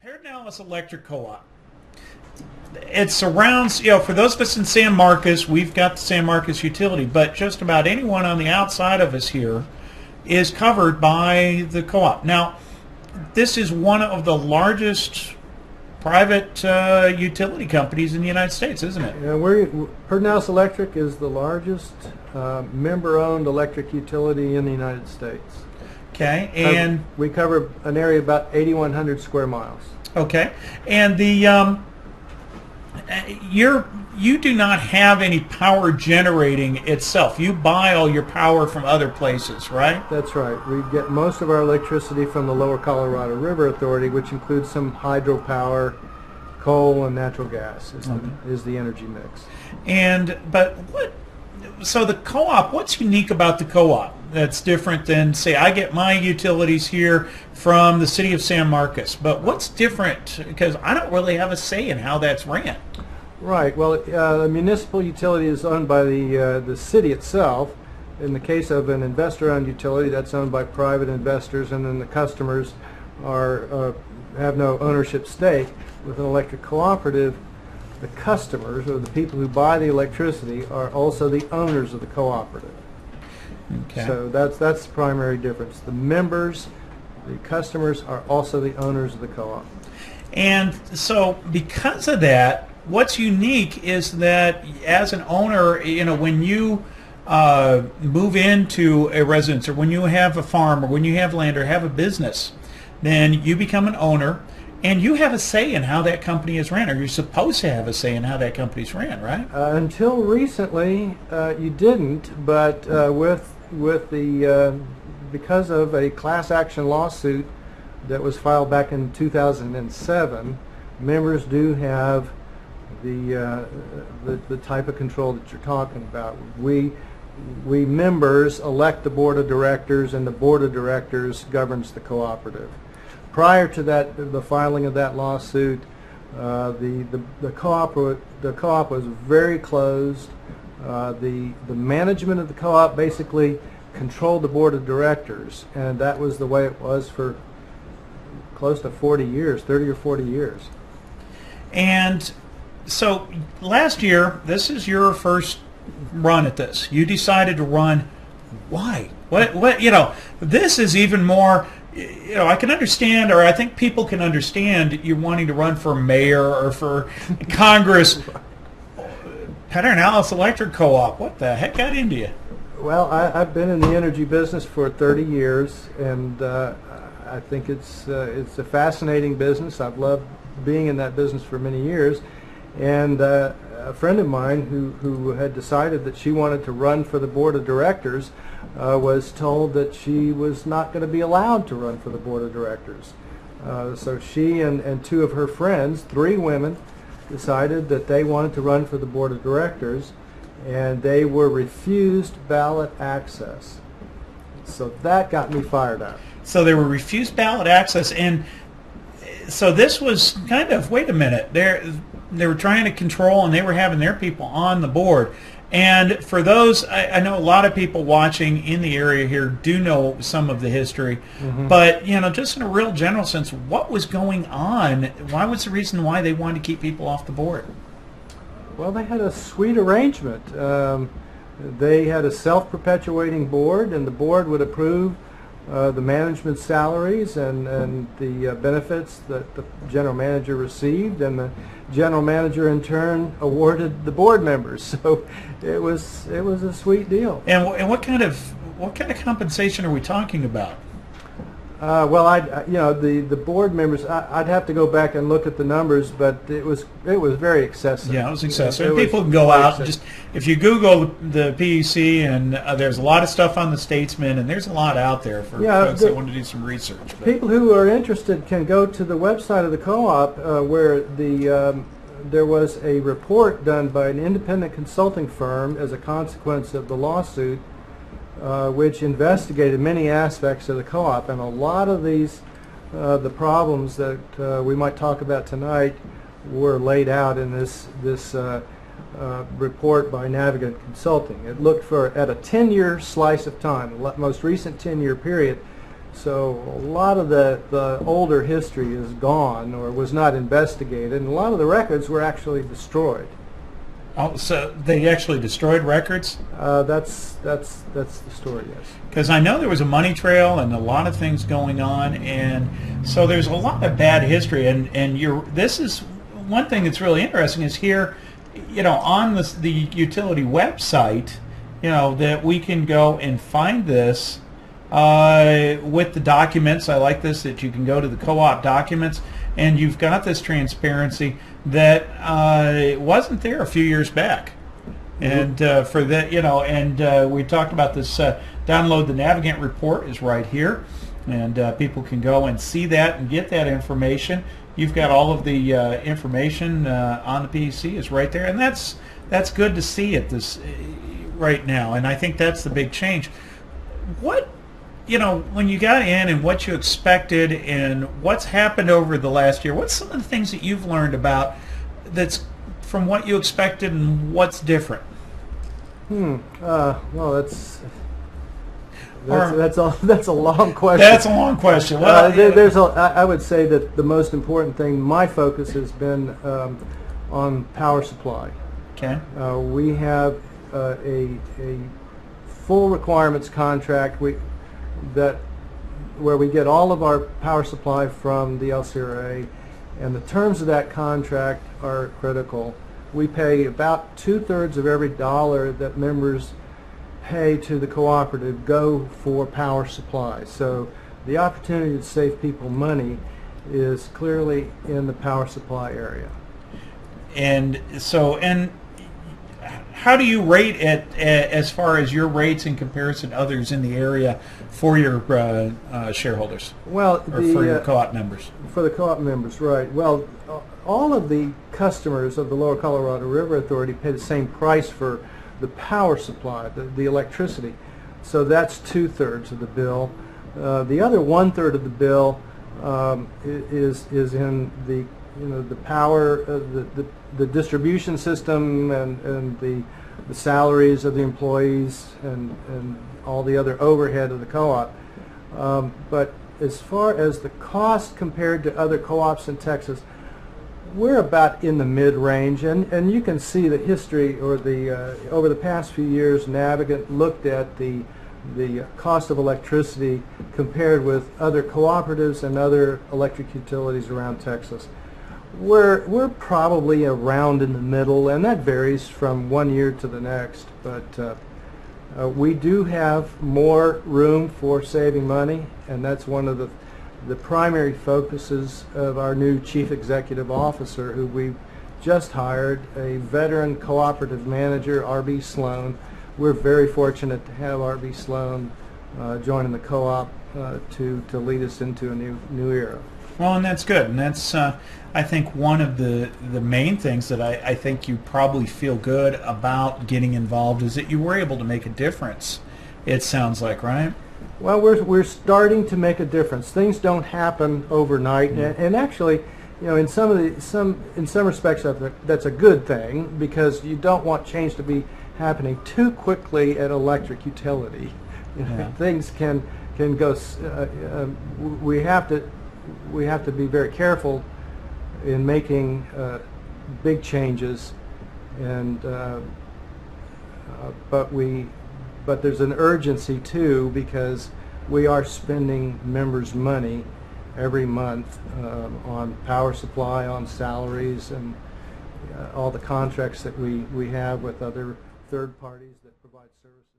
Pedernales Electric Co-op. It surrounds, for those of us in San Marcos, we've got the San Marcos utility, but just about anyone on the outside of us here is covered by the co-op. Now, this is one of the largest private utility companies in the United States, isn't it? Yeah, Pedernales Electric is the largest member-owned electric utility in the United States. Okay, and we cover an area about 8,100 square miles. Okay, and the you do not have any power generating itself. You buy all your power from other places, right? That's right. We get most of our electricity from the Lower Colorado River Authority, which includes some hydropower, coal, and natural gas is the energy mix. So the co-op, what's unique about the co-op that's different than, say, I get my utilities here from the city of San Marcos, but what's different? Because I don't really have a say in how that's ran. Right. Well, the municipal utility is owned by the city itself. In the case of an investor-owned utility, that's owned by private investors, and then the customers have no ownership stake. With an electric cooperative, the customers, or the people who buy the electricity, are also the owners of the cooperative. Okay. So that's the primary difference. The members, the customers, are also the owners of the co-op. And so because of that, what's unique is that as an owner, when you move into a residence, or when you have a farm, or when you have land, or have a business, then you become an owner. And you have a say in how that company is ran, or you're supposed to have a say in how that company's ran, right? Until recently, you didn't, but because of a class action lawsuit that was filed back in 2007, members do have the type of control that you're talking about. We members elect the board of directors, and the board of directors governs the cooperative. Prior to that, the filing of that lawsuit, the co-op was very closed. The management of the co-op basically controlled the board of directors, and that was the way it was for close to 40 years, 30 or 40 years. And so last year, this is your first run at this. You decided to run. Why? What? This is even more. I can understand, or I think people can understand, you wanting to run for mayor or for Congress. Pedernales Electric Co-op, what the heck got into you? Well, I've been in the energy business for 30 years, and I think it's a fascinating business. I've loved being in that business for many years, and a friend of mine who had decided that she wanted to run for the board of directors was told that she was not going to be allowed to run for the board of directors. So she and two of her friends, 3 women, decided that they wanted to run for the board of directors, and they were refused ballot access. So that got me fired up. So they were refused ballot access, and so this was kind of, wait a minute, they were trying to control, and they were having their people on the board. And for those, I know a lot of people watching in the area here do know some of the history, but just in a real general sense, what was going on? Why was the reason why they wanted to keep people off the board? Well, they had a sweet arrangement. They had a self-perpetuating board, and the board would approve the management's salaries and the benefits that the general manager received, and the general manager in turn awarded the board members. So it was a sweet deal. And what kind of compensation are we talking about? Well, the board members, I'd have to go back and look at the numbers, but it was very excessive. Yeah, it was excessive. And people can go out and just, if you Google the PEC, and there's a lot of stuff on the Statesman, and there's a lot out there for folks that want to do some research. But people who are interested can go to the website of the co-op, where there was a report done by an independent consulting firm as a consequence of the lawsuit, which investigated many aspects of the co-op, and a lot of these, the problems that we might talk about tonight, were laid out in this report by Navigant Consulting. It looked at a 10-year slice of time, the most recent 10-year period, So a lot of the older history is gone or was not investigated, and a lot of the records were actually destroyed. Oh, so they actually destroyed records? That's the story, yes. Because I know there was a money trail and a lot of things going on, and so there's a lot of bad history. And this is one thing that's really interesting is here, on the utility website, that we can go and find this with the documents. I like this, that you can go to the co-op documents, and you've got this transparency that wasn't there a few years back. And for that, and we talked about this. Download the Navigant report is right here, and people can go and see that and get that information. You've got all of the information on the PEC is right there, and that's good to see at this right now. And I think that's the big change. What, when you got in and what you expected and what's happened over the last year, what's some of the things that you've learned about that's from what you expected and what's different? Well, that's a long question. That's a long question. Well, I would say that the most important thing, my focus has been on power supply. Okay. We have a full requirements contract where we get all of our power supply from the LCRA, and the terms of that contract are critical. We pay about 2/3 of every dollar that members pay to the cooperative go for power supply. So the opportunity to save people money is clearly in the power supply area. And so, how do you rate it as far as your rates in comparison to others in the area for your shareholders? Well, or for your co-op members? For the co-op members, right. Well, all of the customers of the Lower Colorado River Authority pay the same price for the power supply, the electricity. So that's 2/3 of the bill. The other 1/3 of the bill is in the the power, the distribution system, and the salaries of the employees, and all the other overhead of the co-op. But as far as the cost compared to other co-ops in Texas, we're about in the mid-range, and you can see the history, or over the past few years, Navigant looked at the cost of electricity compared with other cooperatives and other electric utilities around Texas. We're probably around in the middle, and that varies from one year to the next. But we do have more room for saving money, and that's one of the primary focuses of our new Chief Executive Officer, who we've just hired, a veteran cooperative manager, R.B. Sloan. We're very fortunate to have R.B. Sloan joining the co-op to lead us into a new era. Well, and that's good, and that's I think one of the main things that I think you probably feel good about getting involved is that you were able to make a difference. It sounds like, right? Well, we're starting to make a difference. Things don't happen overnight, and actually, in some respects, that's a good thing, because you don't want change to be happening too quickly at electric utility. Yeah. Things can go. We have to be very careful in making big changes, and but there's an urgency too, because we are spending members' money every month on power supply, on salaries, and all the contracts that we have with other third parties that provide services.